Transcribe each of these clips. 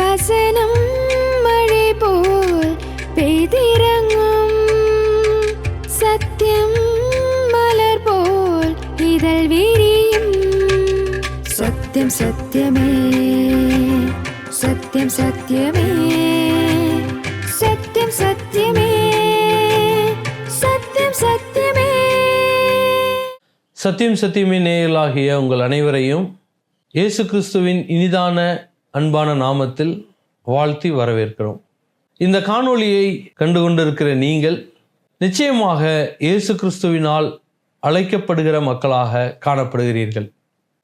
வசனம் மழை போல் பெய்திறங்கும், சத்தியம் மலர் போல் இதழ் விரியும். சத்தியம் சத்தியமே, சத்தியம் சத்தியமே, சத்தியம் சத்தியமே, சத்தியம் சத்தியமே. சத்தியம் சத்தியமே நேயர்களாகிய உங்கள் அனைவரையும் இயேசு கிறிஸ்துவின் இனிதான அன்பான நாமத்தில் வாழ்த்தி வரவேற்கிறோம். இந்த காணொளியை கண்டு கொண்டிருக்கிற நீங்கள் நிச்சயமாக இயேசு கிறிஸ்துவினால் அழைக்கப்படுகிற மக்களாக காணப்படுகிறீர்கள்.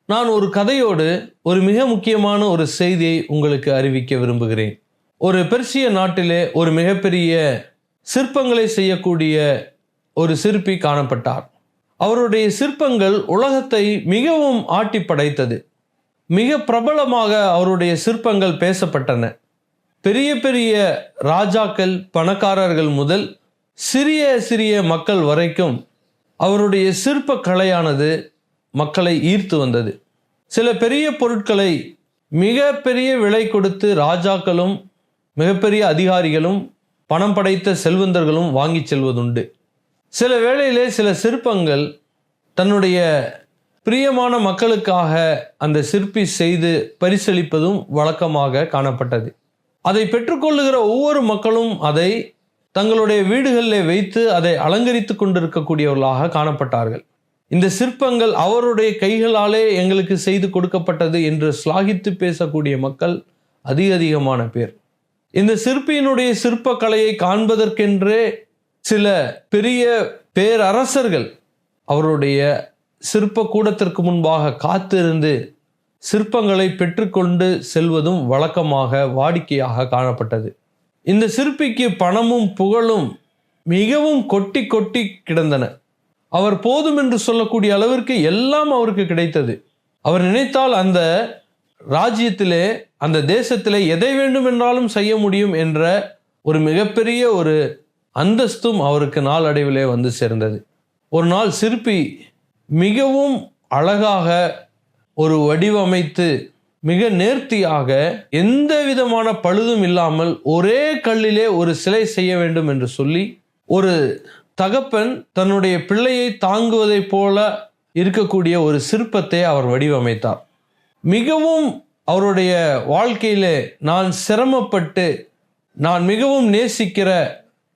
நான் ஒரு கதையோடு ஒரு மிக முக்கியமான ஒரு செய்தியை உங்களுக்கு அறிவிக்க விரும்புகிறேன். ஒரு பெர்சிய நாட்டிலே ஒரு மிகப்பெரிய சிற்பங்களை செய்யக்கூடிய ஒரு சிற்பி காணப்பட்டார். அவருடைய சிற்பங்கள் உலகத்தை மிகவும் ஆட்டி படைத்தது. மிக பிரபலமாக அவருடைய சிற்பங்கள் பேசப்பட்டன. பெரிய பெரிய ராஜாக்கள், பணக்காரர்கள் முதல் சிறிய சிறிய மக்கள் வரைக்கும் அவருடைய சிற்ப கலையானது மக்களை ஈர்த்து வந்தது. சில பெரிய பொருட்களை மிக பெரிய விலை கொடுத்து ராஜாக்களும் மிகப்பெரிய அதிகாரிகளும் பணம் படைத்த செல்வந்தர்களும் வாங்கி செல்வதுண்டு. சில வேளையிலே சில சிற்பங்கள் தன்னுடைய பிரியமான மக்களுக்காக அந்த சிற்பி செய்து பரிசளிப்பதும் வழக்கமாக காணப்பட்டது. அதை பெற்றுக்கொள்ளுகிற ஒவ்வொரு மக்களும் அதை தங்களுடைய வீடுகளில் வைத்து அதை அலங்கரித்து கொண்டிருக்கக்கூடியவர்களாக காணப்பட்டார்கள். இந்த சிற்பங்கள் அவருடைய கைகளாலே எங்களுக்கு செய்து கொடுக்கப்பட்டது என்று ஸ்லாகித்து பேசக்கூடிய மக்கள் அதிகமான பேர். இந்த சிற்பியினுடைய சிற்ப கலையை காண்பதற்கென்றே சில பெரிய பேரரசர்கள் அவருடைய சிற்ப கூடத்திற்கு முன்பாக காத்திருந்து சிற்பங்களை பெற்றுக்கொண்டு செல்வதும் வழக்கமாக வாடிக்கையாக காணப்பட்டது. இந்த சிற்பிக்கு பணமும் புகழும் மிகவும் கொட்டி கொட்டி கிடந்தன. அவர் போதும் என்று சொல்லக்கூடிய அளவிற்கு எல்லாம் அவருக்கு கிடைத்தது. அவர் நினைத்தால் அந்த ராஜ்யத்திலே, அந்த தேசத்திலே எதை வேண்டும் என்றாலும் செய்ய முடியும் என்ற ஒரு மிகப்பெரிய ஒரு அந்தஸ்தும் அவருக்கு நாளடைவிலே வந்து சேர்ந்தது. ஒரு நாள் சிற்பி மிகவும் அழகாக ஒரு வடிவமைத்து மிக நேர்த்தியாக எந்த விதமான பழுதும் இல்லாமல் ஒரே கல்லிலே ஒரு சிலை செய்ய வேண்டும் என்று சொல்லி, ஒரு தகப்பன் தன்னுடைய பிள்ளையை தாங்குவதைப் போல இருக்கக்கூடிய ஒரு சிற்பத்தை அவர் வடிவமைத்தார். மிகவும் அவருடைய வாழ்க்கையிலே நான் சிரமப்பட்டு நான் மிகவும் நேசிக்கிற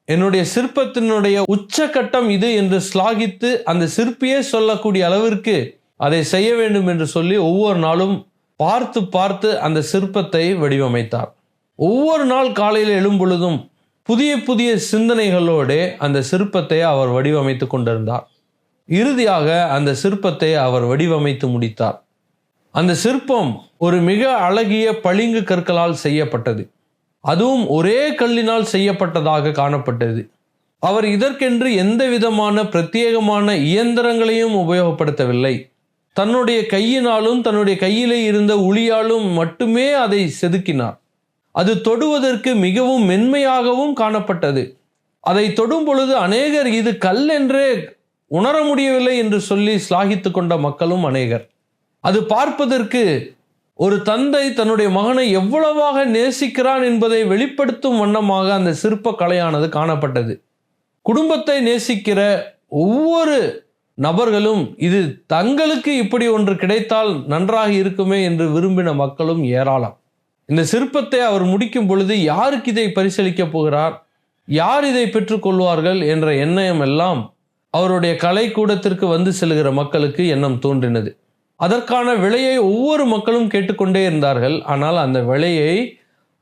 என்னுடைய சிற்பத்தினுடைய உச்சகட்டம் இது என்று ஸ்லாகித்து அந்த சிற்பியே சொல்லக்கூடிய அளவிற்கு அதை செய்ய வேண்டும் என்று சொல்லி ஒவ்வொரு நாளும் பார்த்து பார்த்து அந்த சிற்பத்தை வடிவமைத்தார். ஒவ்வொரு நாள் காலையில் எழும்பொழுதும் புதிய புதிய சிந்தனைகளோடு அந்த சிற்பத்தை அவர் வடிவமைத்து கொண்டிருந்தார். இறுதியாக அந்த சிற்பத்தை அவர் வடிவமைத்து முடித்தார். அந்த சிற்பம் ஒரு மிக அழகிய பளிங்கு கற்களால் செய்யப்பட்டது. அதுவும் ஒரே கல்லினால் செய்யப்பட்டதாக காணப்பட்டது. அவர் இதற்கென்று எந்த விதமான பிரத்யேகமான இயந்திரங்களையும் உபயோகப்படுத்தவில்லை. தன்னுடைய கையினாலும் தன்னுடைய கையிலே இருந்த உளியாலும் மட்டுமே அதை செதுக்கினார். அது தொடுவதற்கு மிகவும் மென்மையாகவும் காணப்பட்டது. அதை தொடும் பொழுது அநேகர் இது கல் என்றே உணர முடியவில்லை என்று சொல்லி ஸ்லாகித்து கொண்ட மக்களும் அநேகர். அது பார்ப்பதற்கு ஒரு தந்தை தன்னுடைய மகனை எவ்வளவாக நேசிக்கிறான் என்பதை வெளிப்படுத்தும் வண்ணமாக அந்த சிற்ப கலையானது காணப்பட்டது. குடும்பத்தை நேசிக்கிற ஒவ்வொரு நபர்களும் இது தங்களுக்கு இப்படி ஒன்று கிடைத்தால் நன்றாக இருக்குமே என்று விரும்பின மக்களும் ஏராளம். இந்த சிற்பத்தை அவர் முடிக்கும் பொழுது யாருக்கு இதை பரிசளிக்கப் போகிறார், யார் இதை பெற்றுக்கொள்வார்கள் என்ற எண்ணம் எல்லாம் அவருடைய கலைக்கூடத்திற்கு வந்து செல்கிற மக்களுக்கு எண்ணம் தோன்றினது. அதற்கான விலையை ஒவ்வொரு மக்களும் கேட்டுக்கொண்டே இருந்தார்கள். ஆனால் அந்த விலையை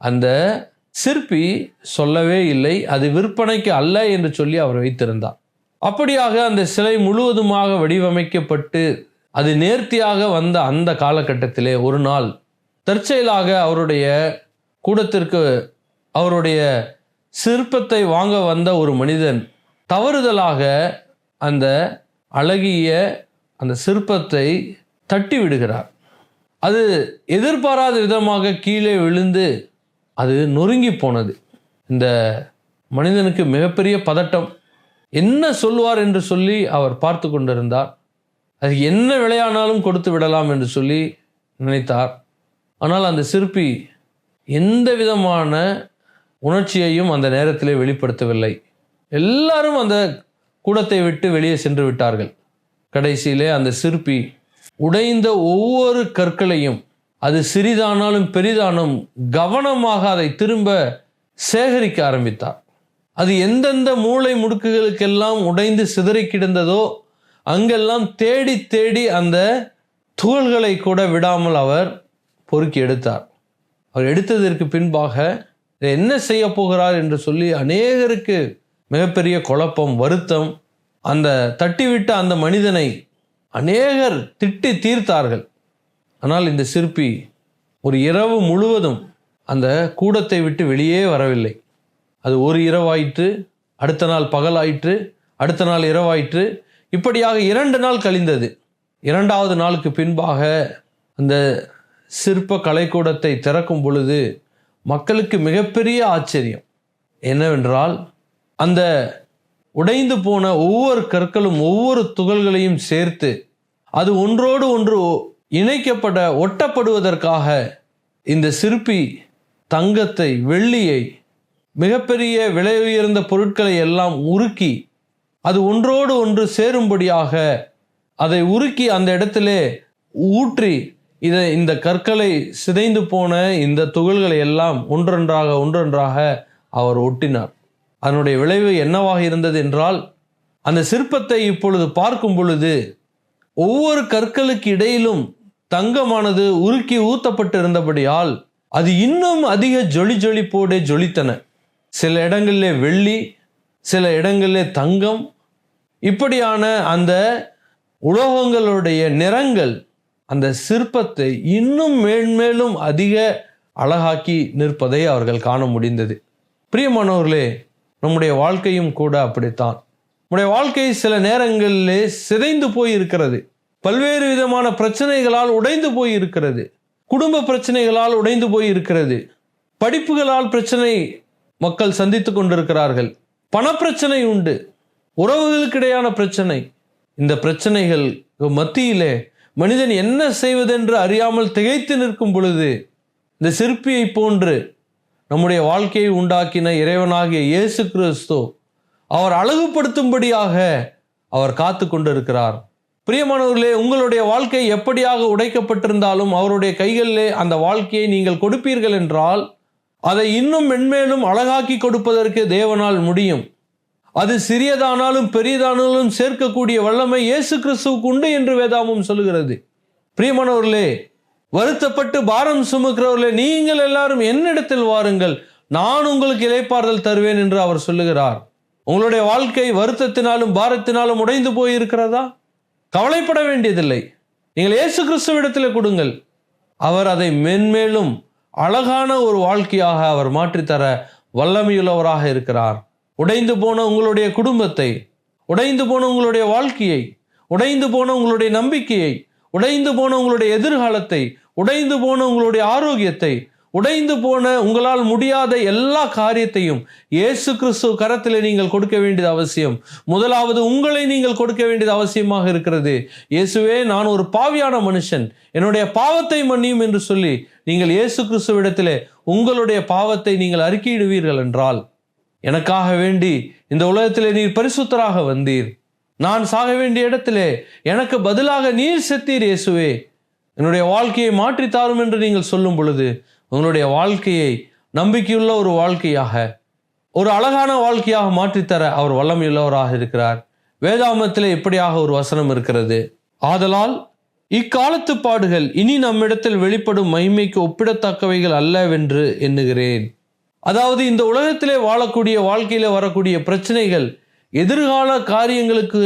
அந்த சிற்பி சொல்லவே இல்லை. அது விற்பனைக்கு அல்ல என்று சொல்லி அவர் வைத்திருந்தார். அப்படியாக அந்த சிலை முழுவதுமாக வடிவமைக்கப்பட்டு அது நேர்த்தியாக வந்த அந்த காலகட்டத்திலே ஒரு நாள் தற்செயலாக அவருடைய கூடத்திற்கு அவருடைய சிற்பத்தை வாங்க வந்த ஒரு மனிதன் தவறுதலாக அந்த அழகிய அந்த சிற்பத்தை தட்டி விடுகிறார். அது எதிர்பாராத விதமாக கீழே விழுந்து அது நொறுங்கி போனது. இந்த மனிதனுக்கு மிகப்பெரிய பதட்டம். என்ன சொல்வார் என்று சொல்லி அவர் பார்த்து கொண்டிருந்தார். அது என்ன விலையானாலும் கொடுத்து விடலாம் என்று சொல்லி நினைத்தார். ஆனால் அந்த சிற்பி எந்த விதமான உணர்ச்சியையும் அந்த நேரத்திலே வெளிப்படுத்தவில்லை. எல்லாரும் அந்த கூடத்தை விட்டு வெளியே சென்று விட்டார்கள். கடைசியிலே அந்த சிற்பி உடைந்த ஒவ்வொரு கற்களையும், அது சிறிதானாலும் பெரிதானும், கவனமாக அதை திரும்ப சேகரிக்க ஆரம்பித்தார். அது எந்தெந்த மூளை முடுக்குகளுக்கெல்லாம் உடைந்து சிதறி கிடந்ததோ அங்கெல்லாம் தேடி தேடி அந்த துகள்களை கூட விடாமல் அவர் பொறுக்கி எடுத்தார். அவர் எடுத்ததற்கு பின்பாக என்ன செய்ய போகிறார் என்று சொல்லி அநேகருக்கு மிகப்பெரிய குழப்பம், வருத்தம். அந்த தட்டிவிட்ட அந்த மனிதனை அநேகர் திட்டி தீர்த்தார்கள். ஆனால் இந்த சிற்பி ஒரு இரவு முழுவதும் அந்த கூடத்தை விட்டு வெளியே வரவில்லை. அது ஒரு இரவாயிற்று, அடுத்த நாள் பகலாயிற்று, அடுத்த நாள் இரவாயிற்று. இப்படியாக 2 நாள் கழிந்தது. 2வது நாளுக்கு பின்பாக அந்த சிற்ப கலைக்கூடத்தை திறக்கும் பொழுது மக்களுக்கு மிகப்பெரிய ஆச்சரியம். என்னவென்றால், அந்த உடைந்து போன ஒவ்வொரு கற்களும் ஒவ்வொரு துகள்களையும் சேர்த்து அது ஒன்றோடு ஒன்று இணைக்கப்பட ஒட்டப்படுவதற்காக இந்த சிற்பி தங்கத்தை, வெள்ளியை, மிகப்பெரிய விலை உயர்ந்த பொருட்களை எல்லாம் உருக்கி அது ஒன்றோடு ஒன்று சேரும்படியாக அதை உருக்கி அந்த இடத்திலே ஊற்றி இந்த கற்களை, சிதைந்து போன இந்த துகள்களை எல்லாம் ஒன்றொன்றாக அவர் ஒட்டினார். அதனுடைய விளைவு என்னவாக இருந்தது என்றால், அந்த சிற்பத்தை இப்பொழுது பார்க்கும் பொழுது ஒவ்வொரு கற்களுக்கு இடையிலும் தங்கமானது உருக்கி ஊத்தப்பட்டிருந்தபடியால் அது இன்னும் அதிக ஜொலிப்போடு ஜொலித்தன. சில இடங்களிலே வெள்ளி, சில இடங்களிலே தங்கம், இப்படியான அந்த உலோகங்களுடைய நிறங்கள் அந்த சிற்பத்தை இன்னும் மேன்மேலும் அதிக அழகாக்கி நிற்பதை அவர்கள் காண முடிந்தது. பிரியமானவர்களே, நம்முடைய வாழ்க்கையும் கூட அப்படித்தான். நம்முடைய வாழ்க்கை சில நேரங்களிலே சிதைந்து போய் இருக்கிறது. பல்வேறு விதமான பிரச்சனைகளால் உடைந்து போய் இருக்கிறது. குடும்ப பிரச்சனைகளால் உடைந்து போய் இருக்கிறது. படிப்புகளால் பிரச்சனை மக்கள் சந்தித்து கொண்டிருக்கிறார்கள். பணப்பிரச்சனை உண்டு, உறவுகளுக்கிடையான பிரச்சனை. இந்த பிரச்சனைகள் மத்தியிலே மனிதன் என்ன செய்வதென்று அறியாமல் திகைத்து நிற்கும் பொழுது, இந்த சிற்பியை போன்று நம்முடைய வாழ்க்கையை உண்டாக்கின இறைவனாகிய இயேசு கிறிஸ்து அவர் அழகுபடுத்தும்படியாக அவர் காத்து கொண்டிருக்கிறார். பிரியமானவர்களே, உங்களுடைய வாழ்க்கை எப்படியாக உடைக்கப்பட்டிருந்தாலும் அவருடைய கைகளிலே அந்த வாழ்க்கையை நீங்கள் கொடுப்பீர்கள் என்றால் அதை இன்னும் மென்மேலும் அழகாக்கி கொடுப்பதற்கு தேவனால் முடியும். அது சிறியதானாலும் பெரியதானாலும் சேர்க்கக்கூடிய வல்லமை இயேசு கிறிஸ்துவுக்கு உண்டு என்று வேதாகமம் சொல்லுகிறது. பிரியமானவர்களே, வருத்தப்பட்டு பாரம் சுமக்கிறவர்களே, நீங்கள் எல்லாரும் என்னிடத்தில் வாருங்கள், நான் உங்களுக்கு இளைப்பாறுதல் தருவேன் என்று அவர் சொல்லுகிறார். உங்களுடைய வாழ்க்கை வருத்தத்தினாலும் பாரத்தினாலும் உடைந்து போயிருக்கிறதா? கவலைப்பட வேண்டியதில்லை. நீங்கள் இயேசு கிறிஸ்துவிடத்தில் கொடுங்கள். அவர் அதை மென்மேலும் அழகான ஒரு வாழ்க்கையாக அவர் மாற்றித்தர வல்லமையுள்ளவராக இருக்கிறார். உடைந்து போன உங்களுடைய குடும்பத்தை, உடைந்து போன உங்களுடைய வாழ்க்கையை, உடைந்து போன உங்களுடைய நம்பிக்கையை, உடைந்து போன உங்களுடைய எதிர்காலத்தை, உடைந்து போன உங்களுடைய ஆரோக்கியத்தை, உடைந்து போன உங்களால் முடியாத எல்லா காரியத்தையும் இயேசு கிறிஸ்து கரத்திலே நீங்கள் கொடுக்க வேண்டியது அவசியம். முதலாவது உங்களை நீங்கள் கொடுக்க வேண்டியது அவசியமாக இருக்கிறது. இயேசுவே, நான் ஒரு பாவியான மனுஷன், என்னுடைய பாவத்தை மன்னியும் என்று சொல்லி நீங்கள் இயேசு கிறிஸ்துவிடத்திலே உங்களுடைய பாவத்தை நீங்கள் அறிக்கையிடுவீர்கள் என்றால், எனக்காக வேண்டி இந்த உலகத்திலே நீர் பரிசுத்தராக வந்தீர், நான் சாக வேண்டிய இடத்திலே எனக்கு பதிலாக நீர் செத்தீர், இயேசுவே என்னுடைய வாழ்க்கையை மாற்றித்தாரும் என்று நீங்கள் சொல்லும் பொழுது உங்களுடைய வாழ்க்கையை நம்பிக்கையுள்ள ஒரு வாழ்க்கையாக, ஒரு அழகான வாழ்க்கையாக மாற்றித்தர அவர் வல்லமையுள்ளவராக இருக்கிறார். வேதாகமத்திலே இப்படியாக ஒரு வசனம் இருக்கிறது: ஆதலால் இக்காலத்து பாடுகள் இனி நம்மிடத்தில் வெளிப்படும் மகிமைக்கு ஒப்பிடத்தக்கவைகள் அல்லவென்று எண்ணுகிறேன். அதாவது, இந்த உலகத்திலே வாழக்கூடிய வாழ்க்கையில வரக்கூடிய பிரச்சனைகள் எதிர்கால காரியங்களுக்கு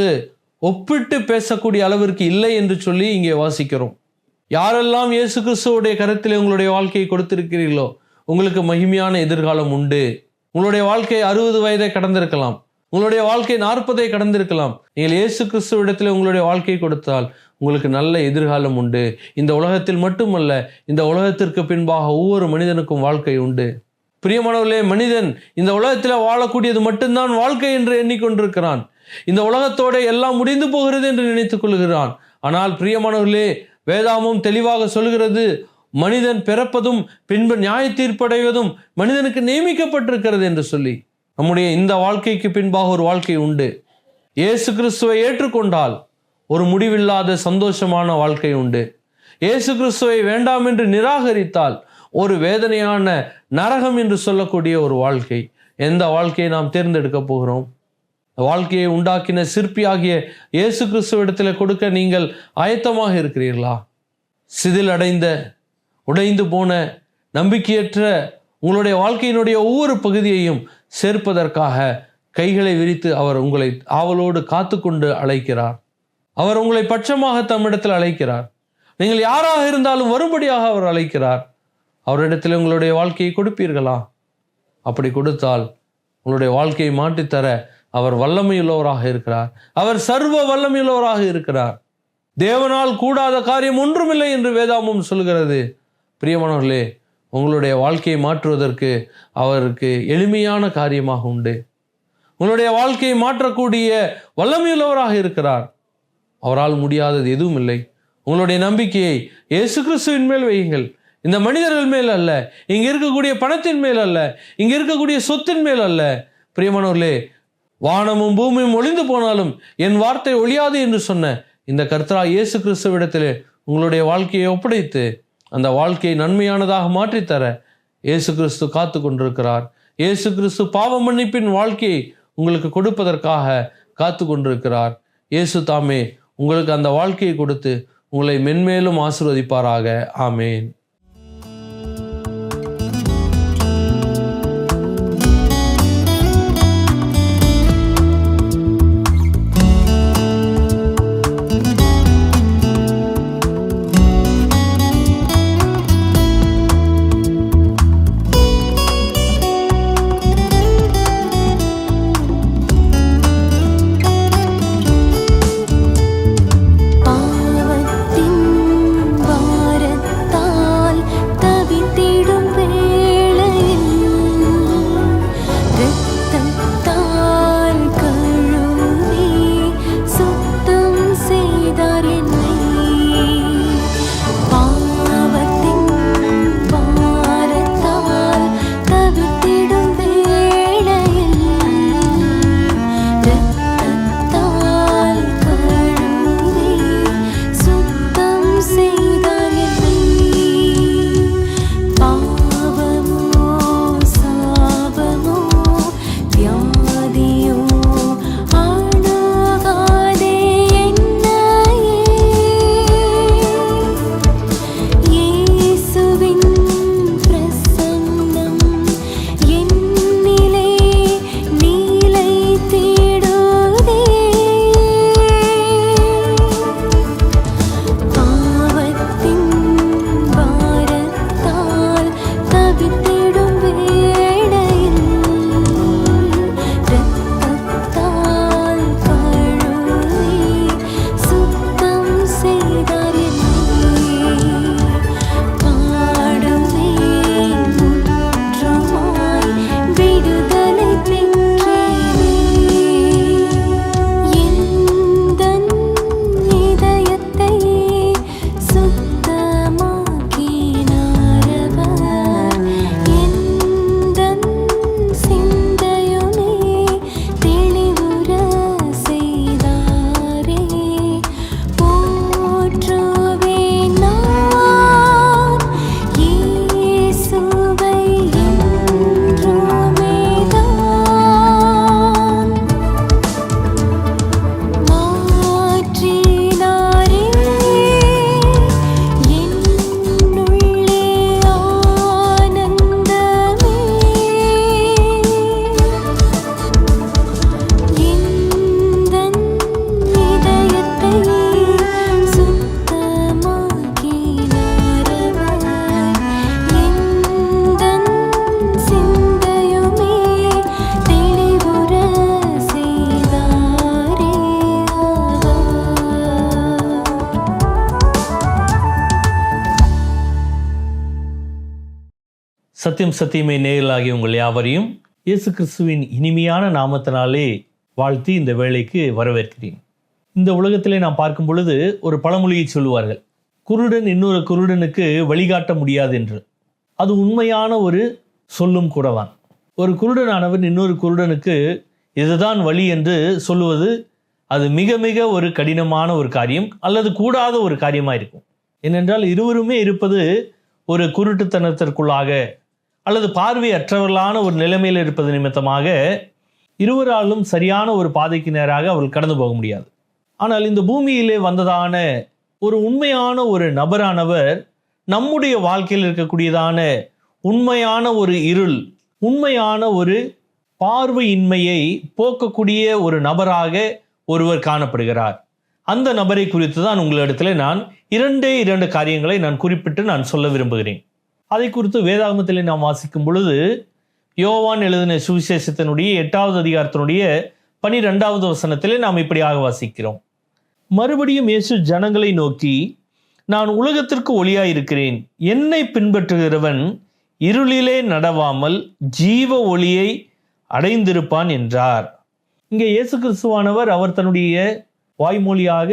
ஒப்பிட்டு பேசக்கூடிய அளவிற்கு இல்லை என்று சொல்லி இங்கே வாசிக்கிறோம். யாரெல்லாம் இயேசு கிறிஸ்துவுடைய கரத்திலே உங்களுடைய வாழ்க்கையை கொடுத்திருக்கிறீர்களோ உங்களுக்கு மகிமையான எதிர்காலம் உண்டு. உங்களுடைய வாழ்க்கை 60 வயதை கடந்திருக்கலாம், உங்களுடைய வாழ்க்கை 40 கடந்திருக்கலாம். நீங்கள் இயேசு கிறிஸ்துவிடத்தில் உங்களுடைய வாழ்க்கையை கொடுத்தால் உங்களுக்கு நல்ல எதிர்காலம் உண்டு. இந்த உலகத்தில் மட்டுமல்ல, இந்த உலகத்திற்கு பின்பாக ஒவ்வொரு மனிதனுக்கும் வாழ்க்கை உண்டு. பிரியமானவர்களே, மனிதன் இந்த உலகத்தில் வாழக்கூடியது மட்டும்தான் வாழ்க்கை என்று எண்ணிக்கொண்டிருக்கிறான். இந்த உலகத்தோட எல்லாம் முடிந்து போகிறது என்று நினைத்துக் கொள்கிறான். ஆனால் பிரியமானவர்களே, வேதாகமம் தெளிவாக சொல்கிறது, மனிதன் பிறப்பதும் பின்பு நியாய தீர்ப்படைவதும் மனிதனுக்கு நியமிக்கப்பட்டிருக்கிறது என்று சொல்லி நம்முடைய இந்த வாழ்க்கைக்கு பின்பாக ஒரு வாழ்க்கை உண்டு. இயேசு கிறிஸ்துவை ஏற்றுக்கொண்டால் ஒரு முடிவில்லாத சந்தோஷமான வாழ்க்கை உண்டு. இயேசு கிறிஸ்துவை வேண்டாம் என்று நிராகரித்தால் ஒரு வேதனையான நரகம் என்று சொல்லக்கூடிய ஒரு வாழ்க்கை. எந்த வாழ்க்கையை நாம் தேர்ந்தெடுக்க போகிறோம்? வாழ்க்கையை உண்டாக்கின சிற்பியாகிய இயேசு கிறிஸ்துவிடத்தில் கொடுக்க நீங்கள் ஆயத்தமாக இருக்கிறீர்களா? சிதில் அடைந்த, உடைந்து போன, நம்பிக்கையற்ற உங்களுடைய வாழ்க்கையினுடைய ஒவ்வொரு பகுதியையும் சேர்ப்பதற்காக கைகளை விரித்து அவர் உங்களை ஆவலோடு காத்து கொண்டு அழைக்கிறார். அவர் உங்களை பட்சமாக தம்மிடத்தில் அழைக்கிறார். நீங்கள் யாராக இருந்தாலும் வரும்படியாக அவர் அழைக்கிறார். அவரிடத்தில் உங்களுடைய வாழ்க்கையை கொடுப்பீர்களா? அப்படி கொடுத்தால் உங்களுடைய வாழ்க்கையை மாற்றித்தர அவர் வல்லமையுள்ளவராக இருக்கிறார். அவர் சர்வ வல்லமையுள்ளவராக இருக்கிறார். தேவனால் கூடாத காரியம் ஒன்றுமில்லை என்று வேதாகமம் சொல்கிறது. பிரியமானவர்களே, உங்களுடைய வாழ்க்கையை மாற்றுவதற்கு அவருக்கு எளிமையான காரியமாக உண்டு. உங்களுடைய வாழ்க்கையை மாற்றக்கூடிய வல்லமையுள்ளவராக இருக்கிறார். அவரால் முடியாதது எதுவும் இல்லை. உங்களுடைய நம்பிக்கையை இயேசு கிறிஸ்துவின் மேல் வையுங்கள். இந்த மனிதர்கள் மேல் அல்ல, இங்க இருக்கக்கூடிய பணத்தின் மேல் அல்ல, இங்க இருக்கக்கூடிய சொத்தின் மேல் அல்ல. பிரியமானவர்களே, வானமும் பூமியும் ஒளிந்து போனாலும் என் வார்த்தை ஒழியாது என்று சொன்ன இந்த கர்த்தராகிய இயேசு கிறிஸ்துவிடத்திலே உங்களுடைய வாழ்க்கையை ஒப்படைத்து அந்த வாழ்க்கையை நன்மையானதாக மாற்றித்தர இயேசு கிறிஸ்து காத்து கொண்டிருக்கிறார். இயேசு கிறிஸ்து பாவ மன்னிப்பின் வாழ்க்கையை உங்களுக்கு கொடுப்பதற்காக காத்து கொண்டிருக்கிறார். இயேசு தாமே உங்களுக்கு அந்த வாழ்க்கையை கொடுத்து உங்களை மென்மேலும் ஆசீர்வதிப்பாராக. ஆமேன். சத்தியம் சத்தியமே நேயர்களாகி உங்கள் யாவரையும் இயேசு கிறிஸ்துவின் இனிமையான நாமத்தினாலே வாழ்த்தி இந்த வேளைக்கு வரவேற்கிறேன். இந்த உலகத்திலே நாம் பார்க்கும் பொழுது ஒரு பழமொழியை சொல்லுவார்கள், குருடன் இன்னொரு குருடனுக்கு வழிகாட்ட முடியாது என்று. அது உண்மையான ஒரு சொல்லும் கூட தான். ஒரு குருடனானவன் இன்னொரு குருடனுக்கு இதுதான் வழி என்று சொல்லுவது அது மிக மிக ஒரு கடினமான ஒரு காரியம் அல்லது கூடாத ஒரு காரியமாக இருக்கும். ஏனென்றால் இருவருமே இருப்பது ஒரு குருட்டுத்தனத்திற்குள்ளாக அல்லது பார்வையற்றவர்களான ஒரு நிலைமையில் இருப்பது நிமித்தமாக இருவராலும் சரியான ஒரு பாதைக்கு நேராக அவர்கள் கடந்து போக முடியாது. ஆனால் இந்த பூமியிலே வந்ததான ஒரு உண்மையான ஒரு நபரானவர் நம்முடைய வாழ்க்கையில் இருக்கக்கூடியதான உண்மையான ஒரு இருள், உண்மையான ஒரு பார்வையின்மையை போக்கக்கூடிய ஒரு நபராக ஒருவர் காணப்படுகிறார். அந்த நபரை குறித்து தான் உங்களிடத்தில் நான் இரண்டு காரியங்களை நான் குறிப்பிட்டு நான் சொல்ல விரும்புகிறேன். அதை குறித்து வேதாகமத்தில் நாம் வாசிக்கும் பொழுது யோவான் எழுதின சுவிசேஷத்தினுடைய 8வது அதிகாரத்தினுடைய 12வது வசனத்திலே நாம் இப்படியாக வாசிக்கிறோம். மறுபடியும் இயேசு ஜனங்களை நோக்கி, நான் உலகத்திற்கு ஒளியாயிருக்கிறேன். என்னை பின்பற்றுகிறவன் இருளிலே நடவாமல் ஜீவ ஒளியை அடைந்திருப்பான் என்றார். இங்கே இயேசு கிறிஸ்துவானவர் அவர் தன்னுடைய வாய்மொழியாக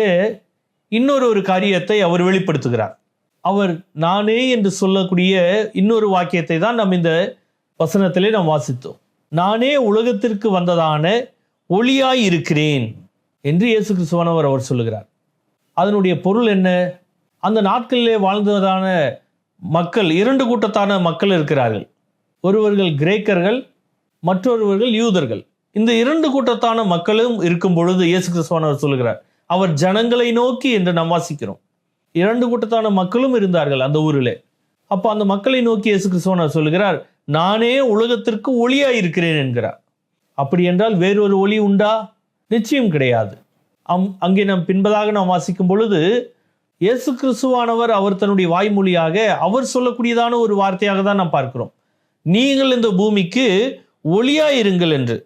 இன்னொரு காரியத்தை அவர் வெளிப்படுத்துகிறார். அவர் நானே என்று சொல்லக்கூடிய இன்னொரு வாக்கியத்தை தான் நாம் இந்த வசனத்திலே நாம் வாசித்தோம். நானே உலகத்திற்கு வந்ததான ஒளியாய் இருக்கிறேன் என்று இயேசு கிறிஸ்துவானவர் அவர் சொல்லுகிறார். அதனுடைய பொருள் என்ன? அந்த நாட்களிலே வாழ்ந்ததான மக்கள் 2 கூட்டத்தான மக்கள் இருக்கிறார்கள். ஒருவர்கள் கிரேக்கர்கள், மற்றொருவர்கள் யூதர்கள். இந்த 2 கூட்டத்தான மக்களும் இருக்கும் பொழுது இயேசு கிறிஸ்துவானவர் சொல்லுகிறார், அவர் ஜனங்களை நோக்கி என்று நாம் வாசிக்கிறோம். 2 கூட்டத்தான மக்களும் இருந்தார்கள் அந்த ஊரிலே. அப்போ அந்த மக்களை நோக்கி இயேசு கிறிஸ்துவானவர் சொல்லுகிறார், நானே உலகத்திற்கு ஒளியாய் இருக்கிறேன் என்கிறார். அப்படி என்றால் வேறொரு ஒளி உண்டா? நிச்சயம் கிடையாது. அங்கே நாம் பின்பதாக நாம் வாசிக்கும் பொழுது இயேசு கிறிஸ்துவானவர் அவர் தன்னுடைய வாய்மொழியாக அவர் சொல்லக்கூடியதான ஒரு வார்த்தையாக தான் நாம் பார்க்கிறோம். நீங்கள் இந்த பூமிக்கு ஒளியாயிருங்கள் என்று.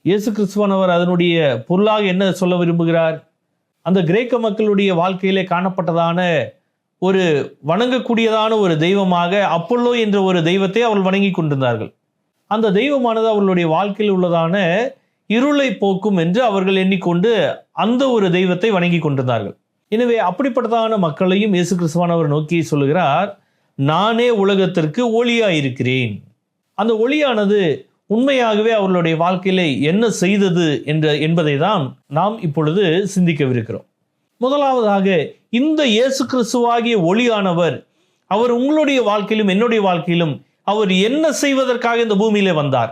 இயேசு கிறிஸ்துவானவர் அதனுடைய பொருளாக என்ன சொல்ல விரும்புகிறார்? அந்த கிரேக்க மக்களுடைய வாழ்க்கையிலே காணப்பட்டதான ஒரு வணங்கக்கூடியதான ஒரு தெய்வமாக அப்போலோ என்ற ஒரு தெய்வத்தை அவர்கள் வணங்கி கொண்டிருந்தார்கள். அந்த தெய்வமானது அவர்களுடைய வாழ்க்கையில் உள்ளதான இருளை போக்கும் என்று அவர்கள் எண்ணிக்கொண்டு அந்த ஒரு தெய்வத்தை வணங்கி கொண்டிருந்தார்கள். எனவே அப்படிப்பட்டதான மக்களையும் இயேசு கிறிஸ்துவானவர் நோக்கி சொல்லுகிறார், நானே உலகத்திற்கு ஒளியாயிருக்கிறேன். அந்த ஒளியானது உண்மையாகவே அவர்களுடைய வாழ்க்கையிலே என்ன செய்தது என்பதை தான் நாம் இப்பொழுது சிந்திக்கவிருக்கிறோம். முதலாவதாக இந்த இயேசு கிறிஸ்துவாகிய ஒளியானவர் அவர் உங்களுடைய வாழ்க்கையிலும் என்னுடைய வாழ்க்கையிலும் அவர் என்ன செய்வதற்காக இந்த பூமியிலே வந்தார்?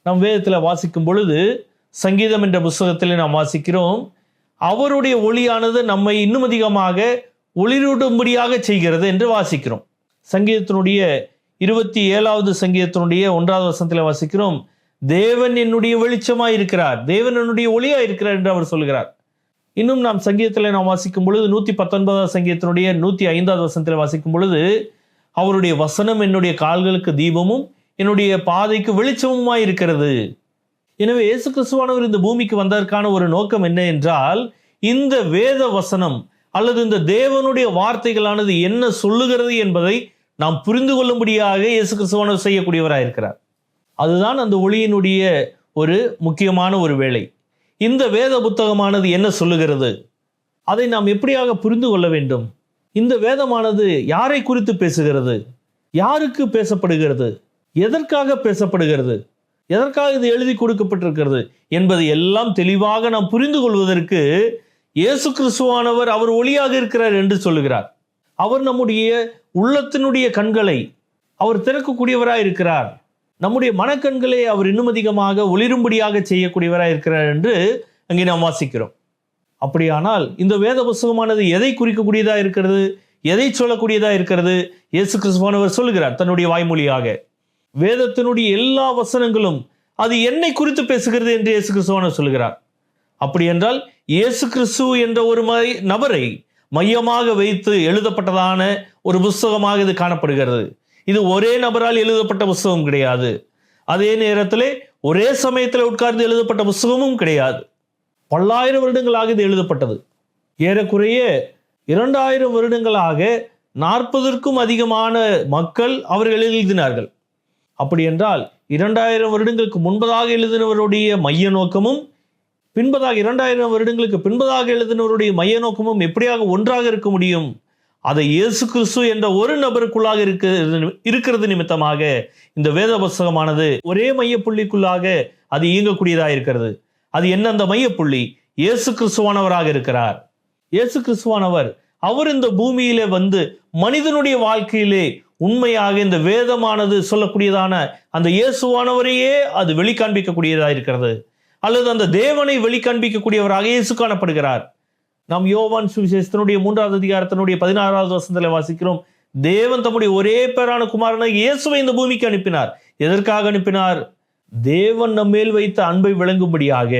நாம் வேதத்தில் வாசிக்கும் பொழுது சங்கீதம் என்ற புஸ்தகத்தில் நாம் வாசிக்கிறோம், அவருடைய ஒளியானது நம்மை இன்னும் அதிகமாக ஒளிரூட்டும்படியாக செய்கிறது என்று வாசிக்கிறோம். சங்கீதத்தினுடைய 27வது சங்கீதத்தினுடைய 1வது வசனத்தில் வாசிக்கிறோம், தேவன் என்னுடைய வெளிச்சமாய் இருக்கிறார், தேவன் என்னுடைய ஒளியாய் இருக்கிறார் என்று அவர் சொல்கிறார். இன்னும் நாம் சங்கீதத்தில் நாம் வாசிக்கும் பொழுது 119வது சங்கீதத்தினுடைய 105வது வசனத்தில் வாசிக்கும் பொழுது, அவருடைய வசனம் என்னுடைய கால்களுக்கு தீபமும் என்னுடைய பாதைக்கு வெளிச்சமுமாய் இருக்கிறது. எனவே இயேசு கிறிஸ்துவானவர் இந்த பூமிக்கு வந்ததற்கான ஒரு நோக்கம் என்ன என்றால், இந்த வேத வசனம் அல்லது இந்த தேவனுடைய வார்த்தைகளானது என்ன சொல்லுகிறது என்பதை நாம் புரிந்து கொள்ளும்படியாக இயேசு கிறிஸ்துவானவர் செய்யக்கூடியவராக இருக்கிறார். அதுதான் அந்த ஒளியினுடைய ஒரு முக்கியமான ஒரு வேலை. இந்த வேத புத்தகமானது என்ன சொல்லுகிறது, அதை நாம் எப்படியாக புரிந்து கொள்ள வேண்டும்? இந்த வேதமானது யாரை குறித்து பேசுகிறது, யாருக்கு பேசப்படுகிறது, எதற்காக பேசப்படுகிறது, எதற்காக இது எழுதி கொடுக்கப்பட்டிருக்கிறது என்பதை எல்லாம் தெளிவாக நாம் புரிந்து கொள்வதற்கு இயேசு கிறிஸ்துவானவர் அவர் ஒளியாக இருக்கிறார் என்று சொல்லுகிறார். அவர் நம்முடைய உள்ளத்தினுடைய கண்களை அவர் திறக்கக்கூடியவராய் இருக்கிறார். நம்முடைய மனக்கண்களை அவர் இன்னும் அதிகமாக ஒளிரும்படியாக செய்யக்கூடியவராய் இருக்கிறார் என்று அங்கே நாம் வாசிக்கிறோம். அப்படியானால் இந்த வேத புஸ்தகமானது எதை குறிக்கக்கூடியதா இருக்கிறது, எதை சொல்லக்கூடியதா இருக்கிறது? இயேசு கிறிஸ்துவானவர் சொல்லுகிறார் தன்னுடைய வாய்மொழியாக, வேதத்தினுடைய எல்லா வசனங்களும் அது என்னை குறித்து பேசுகிறது என்று இயேசு கிறிஸ்துவானவர் சொல்லுகிறார். அப்படி என்றால் இயேசு கிறிஸ்து என்ற ஒரு நபரை மையமாக வைத்து எழுதப்பட்டதான ஒரு புஸ்தகமாக இது காணப்படுகிறது. இது ஒரே நபரால் எழுதப்பட்ட புஸ்தகம் கிடையாது. அதே நேரத்திலே ஒரே சமயத்தில் உட்கார்ந்து எழுதப்பட்ட புஸ்தகமும் கிடையாது. பல்லாயிரம் வருடங்களாக இது எழுதப்பட்டது. ஏறக்குறைய 2000 வருடங்களாக 40ற்கும் அதிகமான மக்கள் அவர்கள் எழுதினார்கள். அப்படி என்றால் 2000 வருடங்களுக்கு முன்பதாக எழுதினவருடைய மைய நோக்கமும் பின்பதாக 2000 வருடங்களுக்கு பின்பதாக எழுதினவருடைய மைய நோக்கமும் எப்படியாக ஒன்றாக இருக்க முடியும்? அதை இயேசு கிறிஸ்து என்ற ஒரு நபருக்குள்ளாக இருக்கிறது நிமித்தமாக இந்த வேத புஸ்தகமானது ஒரே மையப்புள்ளிக்குள்ளாக அது இயங்கக்கூடியதாக இருக்கிறது. அது என்ன அந்த மையப்புள்ளி? இயேசு கிறிஸ்துவானவராக இருக்கிறார். இயேசு கிறிஸ்துவானவர் அவர் இந்த பூமியிலே வந்து மனிதனுடைய வாழ்க்கையிலே உண்மையாக இந்த வேதமானது சொல்லக்கூடியதான அந்த இயேசுவானவரையே அது வெளிக்காண்பிக்கக்கூடியதாக இருக்கிறது. அல்லது அந்த தேவனை வெளிக்காண்பிக்கக்கூடியவராக இயேசு காணப்படுகிறார். நாம் யோவான் சுவிசேஷத்தினுடைய 3வது அதிகாரத்தினுடைய 16வது வசனத்தில் வாசிக்கிறோம், தேவன் தம்முடைய ஒரே பேரான குமாரனை இயேசுவை இந்த பூமிக்கு அனுப்பினார். எதற்காக அனுப்பினார்? தேவன் நம்மேல் வைத்த அன்பை விளங்கும்படியாக.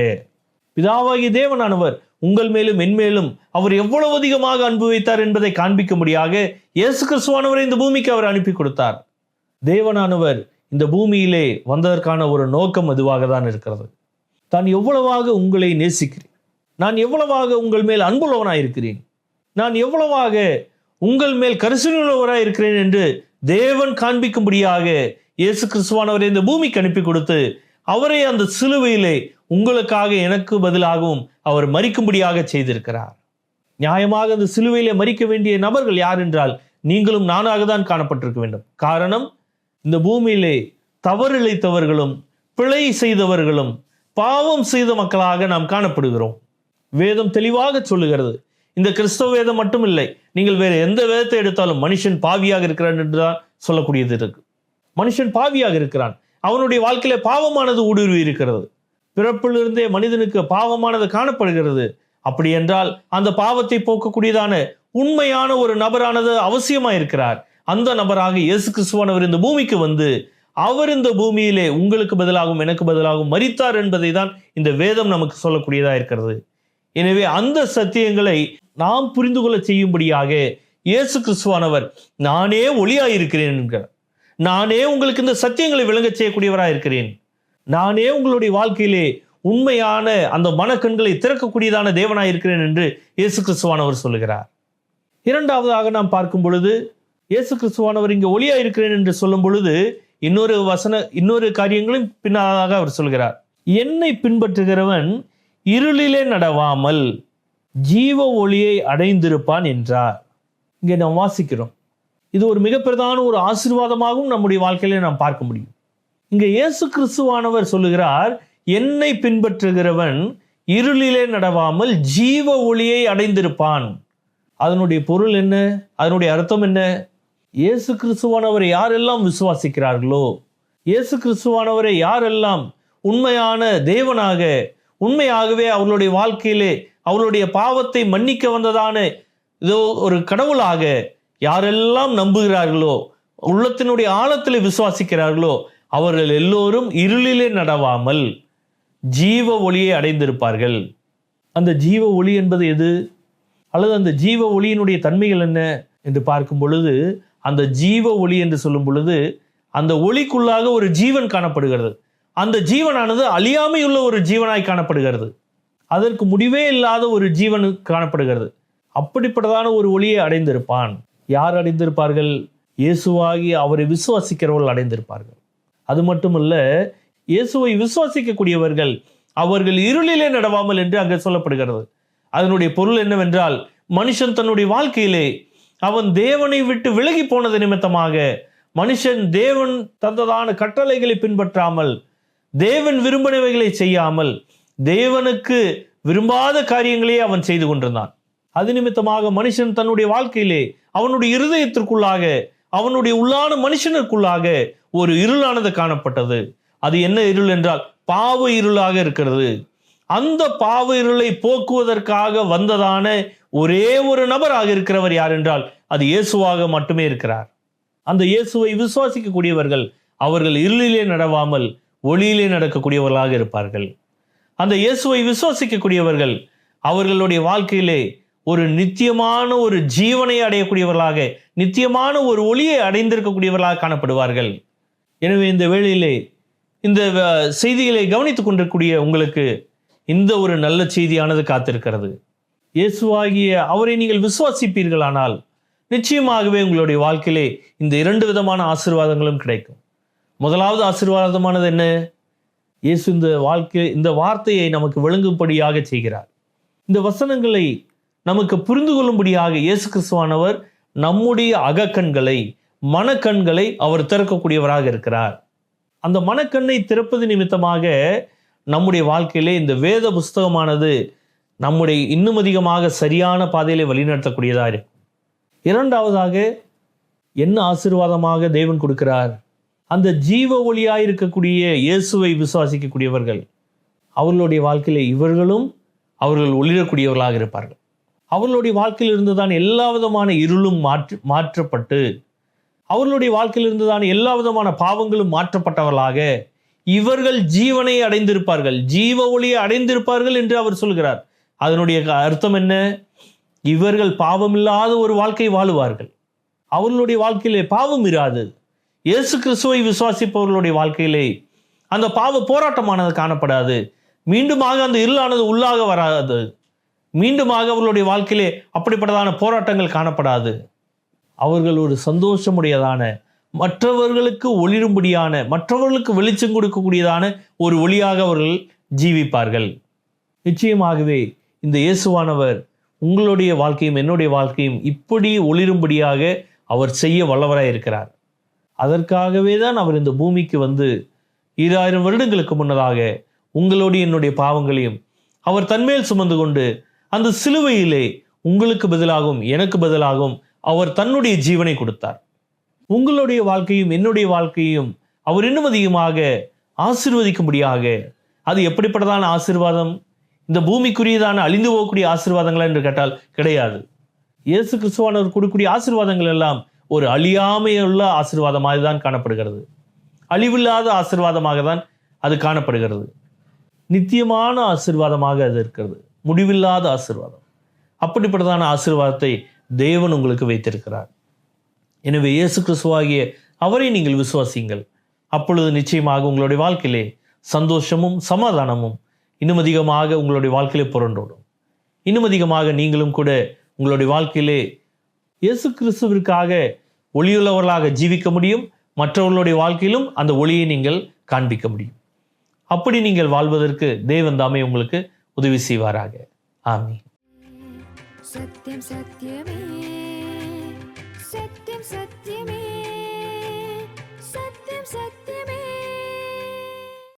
பிதாவாகிய தேவனானவர் உங்கள் மேலும் என் மேலும் அவர் எவ்வளவு அதிகமாக அன்பு வைத்தார் என்பதை காண்பிக்கும்படியாக இயேசு கிறிஸ்துவானவரை இந்த பூமிக்கு அவர் அனுப்பி கொடுத்தார். தேவனானவர் இந்த பூமியிலே வந்ததற்கான ஒரு நோக்கம் அதுவாக தான் இருக்கிறது. தான் எவ்வளவாக உங்களை நேசிக்கிறேன், நான் எவ்வளவாக உங்கள் மேல் அன்புள்ளவனாய் இருக்கிறேன், நான் எவ்வளவாக உங்கள் மேல் கரிசனையுள்ளவராய் இருக்கிறேன் என்று தேவன் காண்பிக்கும்படியாக இயேசு கிறிஸ்துவானவரை இந்த பூமிக்கு அனுப்பி கொடுத்து அவரை அந்த சிலுவையிலே உங்களுக்காக எனக்கு பதிலாகவும் அவர் மரிக்கும்படியாக செய்திருக்கிறார். நியாயமாக அந்த சிலுவையிலே மரிக்க வேண்டிய நபர்கள் யார் என்றால் நீங்களும் நானாக தான் காணப்பட்டிருக்க வேண்டும். காரணம், இந்த பூமியிலே தவறு இழைத்தவர்களும் பிழை செய்தவர்களும் பாவம் செய்த மக்களாக நாம் காணப்படுகிறோம். வேதம் தெளிவாக சொல்லுகிறது. இந்த கிறிஸ்தவ வேதம் மட்டும் இல்லை, நீங்கள் வேறு எந்த வேதத்தை எடுத்தாலும் மனுஷன் பாவியாக இருக்கிறான் என்றுதான் சொல்லக்கூடியது இருக்கு. மனுஷன் பாவியாக இருக்கிறான், அவனுடைய வாழ்க்கையில பாவமானது ஊடுருவி இருக்கிறது. பிறப்பிலிருந்தே மனிதனுக்கு பாவமானது காணப்படுகிறது. அப்படி என்றால் அந்த பாவத்தை போக்கக்கூடியதான உண்மையான ஒரு நபரானது அவசியமாக இருக்கிறார். அந்த நபராக இயேசு கிறிஸ்துவானவர் இந்த பூமிக்கு வந்து அவர் இந்த பூமியிலே உங்களுக்கு பதிலாகவும் எனக்கு பதிலாகவும் மரித்தார் என்பதை தான் இந்த வேதம் நமக்கு சொல்லக்கூடியதா இருக்கிறது. எனவே அந்த சத்தியங்களை நாம் புரிந்து கொள்ள செய்யும்படியாக இயேசு கிறிஸ்துவானவர் நானே ஒளியாயிருக்கிறேன் என்கிறார். நானே உங்களுக்கு இந்த சத்தியங்களை விளங்க செய்யக்கூடியவராக இருக்கிறேன், நானே உங்களுடைய வாழ்க்கையிலே உண்மையான அந்த மனக்கண்களை திறக்கக்கூடியதான தேவனாய் இருக்கிறேன் என்று இயேசு கிறிஸ்துவானவர் சொல்லுகிறார். இரண்டாவதாக நாம் பார்க்கும் பொழுது இயேசு கிறிஸ்துவானவர் இங்கே ஒளியா இருக்கிறேன் என்று சொல்லும் பொழுது இன்னொரு காரியங்களும் பின்னாக அவர் சொல்கிறார். என்னை பின்பற்றுகிறவன் இருளிலே நடவாமல் ஜீவ ஒளியை அடைந்திருப்பான் என்றார். இங்கே நாம் வாசிக்கிறோம். இது ஒரு மிக பிரதான ஒரு ஆசீர்வாதமாகவும் நம்முடைய வாழ்க்கையிலே நாம் பார்க்க முடியும். இங்கே இயேசு கிறிஸ்துவானவர் சொல்லுகிறார், என்னை பின்பற்றுகிறவன் இருளிலே நடவாமல் ஜீவ ஒளியை அடைந்திருப்பான். அதனுடைய பொருள் என்ன? அதனுடைய அர்த்தம் என்ன? இயேசு கிறிஸ்துவானவரை யாரெல்லாம் விசுவாசிக்கிறார்களோ, இயேசு கிறிஸ்துவானவரை யாரெல்லாம் உண்மையான தேவனாக உண்மையாகவே அவர்களுடைய வாழ்க்கையிலே அவர்களுடைய பாவத்தை மன்னிக்க வந்ததான இதோ ஒரு கடவுளாக யாரெல்லாம் நம்புகிறார்களோ, உள்ளத்தினுடைய ஆழத்தில் விசுவாசிக்கிறார்களோ, அவர்கள் எல்லோரும் இருளிலே நடவாமல் ஜீவ ஒளியை அடைந்திருப்பார்கள். அந்த ஜீவ ஒளி என்பது எது? அல்லது அந்த ஜீவ ஒளியினுடைய தன்மைகள் என்ன என்று பார்க்கும் பொழுது, அந்த ஜீவ ஒளி என்று சொல்லும் பொழுது அந்த ஒளிக்குள்ளாக ஒரு ஜீவன் காணப்படுகிறது. அந்த ஜீவனானது அழியாமையுள்ள ஒரு ஜீவனாய் காணப்படுகிறது. அதற்கு முடிவே இல்லாத ஒரு ஜீவன் காணப்படுகிறது. அப்படிப்பட்டதான ஒரு ஒளியை அடைந்திருப்பான். யார் அடைந்திருப்பார்கள்? இயேசுவாகி அவரை விசுவாசிக்கிறவர்கள் அடைந்திருப்பார்கள். அது மட்டுமல்ல, இயேசுவை விசுவாசிக்கக்கூடியவர்கள் அவர்கள் இருளிலே நடவாமல் என்று அங்கே சொல்லப்படுகிறது. அதனுடைய பொருள் என்னவென்றால், மனுஷன் தன்னுடைய வாழ்க்கையிலே அவன் தேவனை விட்டு விலகி போனது நிமித்தமாக மனுஷன் தேவன் தந்ததான கட்டளைகளை பின்பற்றாமல், தேவன் விரும்பினவைகளை செய்யாமல், தேவனுக்கு விரும்பாத காரியங்களையே அவன் செய்து கொண்டிருந்தான். அது நிமித்தமாக மனுஷன் தன்னுடைய வாழ்க்கையிலே அவனுடைய இருதயத்திற்குள்ளாக அவனுடைய உள்ளான மனுஷனுக்குள்ளாக ஒரு இருளானது காணப்பட்டது. அது என்ன இருள் என்றால் பாவ இருளாக இருக்கிறது. அந்த பாவ இருளை போக்குவதற்காக வந்ததான ஒரே ஒரு நபராக இருக்கிறவர் யார் என்றால் அது இயேசுவாக மட்டுமே இருக்கிறார். அந்த இயேசுவை விசுவாசிக்கக்கூடியவர்கள் அவர்கள் இருளிலே நடவாமல் ஒளியிலே நடக்கக்கூடியவர்களாக இருப்பார்கள். அந்த இயேசுவை விசுவாசிக்கக்கூடியவர்கள் அவர்களுடைய வாழ்க்கையிலே ஒரு நித்தியமான ஒரு ஜீவனை அடையக்கூடியவர்களாக, நித்தியமான ஒரு ஒளியை அடைந்திருக்கக்கூடியவர்களாக காணப்படுவார்கள். எனவே இந்த வேளையிலே இந்த செய்திகளை கவனித்துக் கொண்டிருக்கூடிய உங்களுக்கு இந்த ஒரு நல்ல செய்தியானது காத்திருக்கிறது. இயேசுவாகிய அவரை நீங்கள் விசுவாசிப்பீர்களானால் நிச்சயமாகவே உங்களுடைய வாழ்க்கையிலே இந்த 2 விதமான ஆசீர்வாதங்களும் கிடைக்கும். முதலாவது ஆசீர்வாதமானது என்ன? இயேசு இந்த வார்த்தையை நமக்கு விளங்கும்படியாக செய்கிறார். இந்த வசனங்களை நமக்கு புரிந்து கொள்ளும்படியாக இயேசு கிறிஸ்துவானவர் நம்முடைய அகக்கண்களை, மனக்கண்களை அவர் திறக்கக்கூடியவராக இருக்கிறார். அந்த மனக்கண்ணை திறப்பது நிமித்தமாக நம்முடைய வாழ்க்கையிலே இந்த வேத புஸ்தகமானது நம்முடைய இன்னும் அதிகமாக சரியான பாதையிலே வழிநடத்தக்கூடியதாக இருக்கும். இரண்டாவதாக என்ன ஆசீர்வாதமாக தேவன் கொடுக்கிறார்? அந்த ஜீவ ஒளியாய் இருக்கக்கூடிய இயேசுவை விசுவாசிக்கக்கூடியவர்கள், அவர்களுடைய வாழ்க்கையிலே இவர்களும் அவர்கள் ஒளிரக்கூடியவர்களாக இருப்பார்கள். அவர்களுடைய வாழ்க்கையில் இருந்துதான் எல்லா விதமான இருளும் மாற்றப்பட்டு, அவர்களுடைய வாழ்க்கையில் இருந்துதான் எல்லா விதமான பாவங்களும் மாற்றப்பட்டவர்களாக இவர்கள் ஜீவனை அடைந்திருப்பார்கள், ஜீவ ஒளியை அடைந்திருப்பார்கள் என்று அவர் சொல்கிறார். அதனுடைய அர்த்தம் என்ன? இவர்கள் பாவமில்லாத ஒரு வாழ்க்கை வாழுவார்கள். அவர்களுடைய வாழ்க்கையிலே பாவம் இராது. இயேசு கிறிஸ்துவை விசுவாசிப்பவர்களுடைய வாழ்க்கையிலே அந்த பாவ போராட்டமானது காணப்படாது. மீண்டுமாக அந்த இருளானது உள்ளாக வராது. மீண்டுமாக அவர்களுடைய வாழ்க்கையிலே அப்படிப்பட்டதான போராட்டங்கள் காணப்படாது. அவர்கள் ஒரு சந்தோஷமுடையதான, மற்றவர்களுக்கு ஒளிரும்படியான, மற்றவர்களுக்கு வெளிச்சம் கொடுக்கக்கூடியதான ஒரு ஒளியாக அவர்கள் ஜீவிப்பார்கள். நிச்சயமாகவே இந்த இயேசுவானவர் உங்களுடைய வாழ்க்கையும் என்னுடைய வாழ்க்கையும் இப்படி ஒளிரும்படியாக அவர் செய்ய வல்லவராய் இருக்கிறார். அதற்காகவே தான் அவர் இந்த பூமிக்கு வந்து 2000 வருடங்களுக்கு முன்னதாக உங்களுடைய என்னுடைய பாவங்களையும் அவர் தன்மேல் சுமந்து கொண்டு அந்த சிலுவையிலே உங்களுக்கு பதிலாகவும் எனக்கு பதிலாகவும் அவர் தன்னுடைய ஜீவனை கொடுத்தார். உங்களுடைய வாழ்க்கையும் என்னுடைய வாழ்க்கையும் அவர் இன்னும் அதிகமாக ஆசீர்வதிக்கும்படியாக, அது எப்படிப்பட்டதான ஆசீர்வாதம்? இந்த பூமிக்குரியதான அழிந்து போகக்கூடிய ஆசீர்வாதங்களா என்று கேட்டால் கிடையாது. இயேசு கிறிஸ்துவானவர் கொடுக்கக்கூடிய ஆசீர்வாதங்கள் எல்லாம் ஒரு அழியாமையுள்ள ஆசீர்வாதமாக தான் காணப்படுகிறது. அழிவில்லாத ஆசீர்வாதமாக தான் அது காணப்படுகிறது. நித்தியமான ஆசீர்வாதமாக அது இருக்கிறது, முடிவில்லாத ஆசீர்வாதம். அப்படிப்பட்டதான ஆசீர்வாதத்தை தேவன் உங்களுக்கு வைத்திருக்கிறார். எனவே இயேசு கிறிஸ்துவாகிய அவரை நீங்கள் விசுவாசியுங்கள். அப்பொழுது நிச்சயமாக உங்களுடைய வாழ்க்கையிலே சந்தோஷமும் சமாதானமும் இன்னும் அதிகமாக உங்களுடைய வாழ்க்கையிலே புரண்டோடும். இன்னும் அதிகமாக நீங்களும் கூட உங்களுடைய வாழ்க்கையிலே இயேசு கிறிஸ்துவிற்காக ஒளியுள்ளவர்களாக ஜீவிக்க முடியும். மற்றவர்களுடைய வாழ்க்கையிலும் அந்த ஒளியை நீங்கள் காண்பிக்க முடியும். அப்படி நீங்கள் வாழ்வதற்கு தேவன் தாமே உங்களுக்கு உதவி செய்வாராக. ஆமீன். சத்யம் சத்யமே, சத்யம் சத்யமே.